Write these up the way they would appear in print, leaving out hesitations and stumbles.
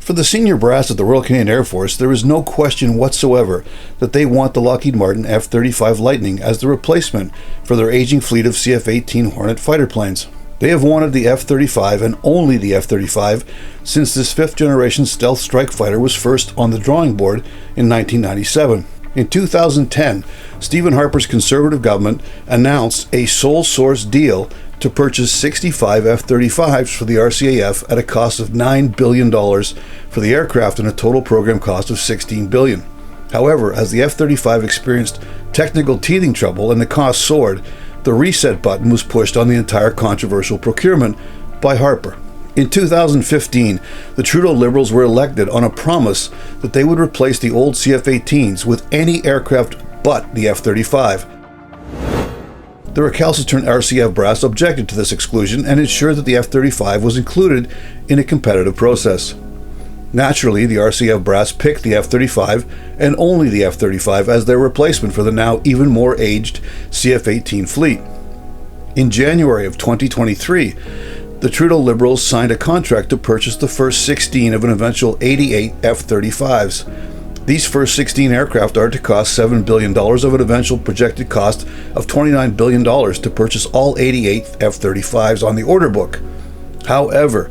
For the senior brass at the Royal Canadian Air Force, there is no question whatsoever that they want the Lockheed Martin F-35 Lightning as the replacement for their aging fleet of CF-18 Hornet fighter planes. They have wanted the F-35 and only the F-35 since this fifth-generation stealth strike fighter was first on the drawing board in 1997. In 2010, Stephen Harper's Conservative government announced a sole-source deal to purchase 65 F-35s for the RCAF at a cost of $9 billion for the aircraft and a total program cost of $16 billion. However, as the F-35 experienced technical teething trouble and the cost soared, the reset button was pushed on the entire controversial procurement by Harper. In 2015, the Trudeau Liberals were elected on a promise that they would replace the old CF-18s with any aircraft but the F-35. The recalcitrant RCAF brass objected to this exclusion and ensured that the F-35 was included in a competitive process. Naturally, the RCAF brass picked the F-35 and only the F-35 as their replacement for the now even more aged CF-18 fleet. In January of 2023, the Trudeau Liberals signed a contract to purchase the first 16 of an eventual 88 F-35s. These first 16 aircraft are to cost $7 billion of an eventual projected cost of $29 billion to purchase all 88 F-35s on the order book. However,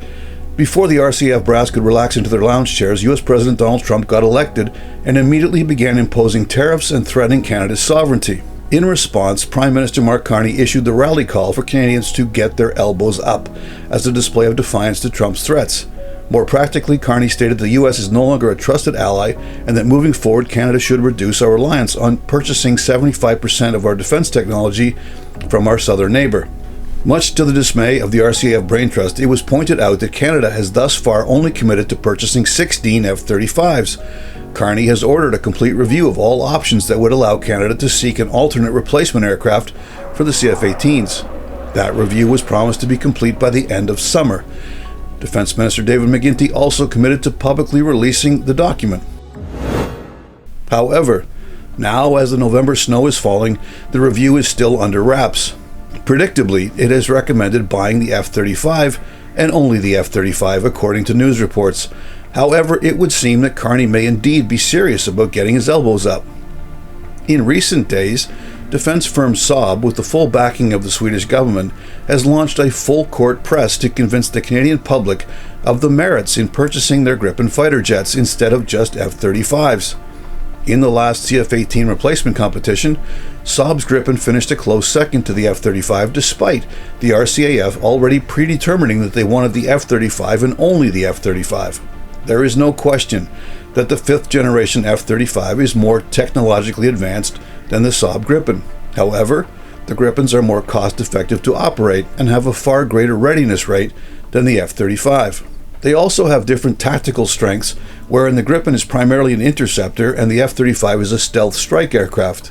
before the RCAF brass could relax into their lounge chairs, U.S. President Donald Trump got elected and immediately began imposing tariffs and threatening Canada's sovereignty. In response, Prime Minister Mark Carney issued the rally call for Canadians to get their elbows up as a display of defiance to Trump's threats. More practically, Carney stated the U.S. is no longer a trusted ally and that moving forward, Canada should reduce our reliance on purchasing 75% of our defense technology from our southern neighbor. Much to the dismay of the RCAF Brain Trust, it was pointed out that Canada has thus far only committed to purchasing 16 F-35s. Carney has ordered a complete review of all options that would allow Canada to seek an alternate replacement aircraft for the CF-18s. That review was promised to be complete by the end of summer. Defense Minister David McGuinty also committed to publicly releasing the document. However, now as the November snow is falling, the review is still under wraps. Predictably, it has recommended buying the F-35 and only the F-35, according to news reports. However, it would seem that Carney may indeed be serious about getting his elbows up. In recent days, defense firm Saab, with the full backing of the Swedish government, has launched a full-court press to convince the Canadian public of the merits in purchasing their Gripen fighter jets instead of just F-35s. In the last CF-18 replacement competition, Saab's Gripen finished a close second to the F-35 despite the RCAF already predetermining that they wanted the F-35 and only the F-35. There is no question that the fifth-generation F-35 is more technologically advanced than the Saab Gripen. However, the Gripens are more cost-effective to operate and have a far greater readiness rate than the F-35. They also have different tactical strengths, wherein the Gripen is primarily an interceptor and the F-35 is a stealth strike aircraft.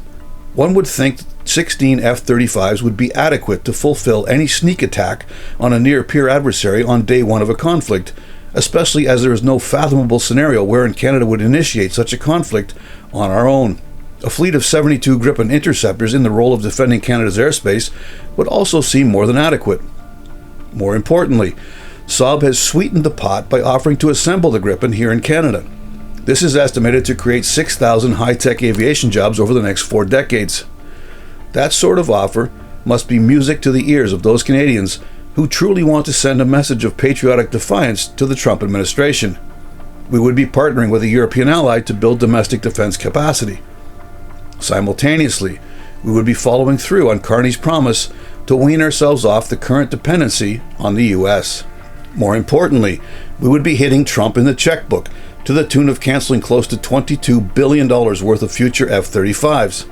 One would think 16 F-35s would be adequate to fulfill any sneak attack on a near-peer adversary on day one of a conflict, especially as there is no fathomable scenario wherein Canada would initiate such a conflict on our own. A fleet of 72 Gripen interceptors in the role of defending Canada's airspace would also seem more than adequate. More importantly, Saab has sweetened the pot by offering to assemble the Gripen here in Canada. This is estimated to create 6,000 high-tech aviation jobs over the next 4 decades. That sort of offer must be music to the ears of those Canadians who truly want to send a message of patriotic defiance to the Trump administration. We would be partnering with a European ally to build domestic defense capacity. Simultaneously, we would be following through on Carney's promise to wean ourselves off the current dependency on the U.S. More importantly, we would be hitting Trump in the checkbook to the tune of canceling close to $22 billion worth of future F-35s.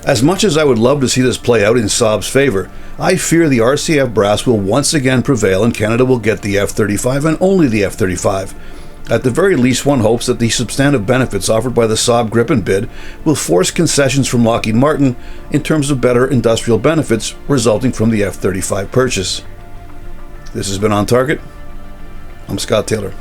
As much as I would love to see this play out in Saab's favor, I fear the RCAF brass will once again prevail and Canada will get the F-35 and only the F-35. At the very least, one hopes that the substantive benefits offered by the Saab Gripen bid will force concessions from Lockheed Martin in terms of better industrial benefits resulting from the F-35 purchase. This has been On Target. I'm Scott Taylor.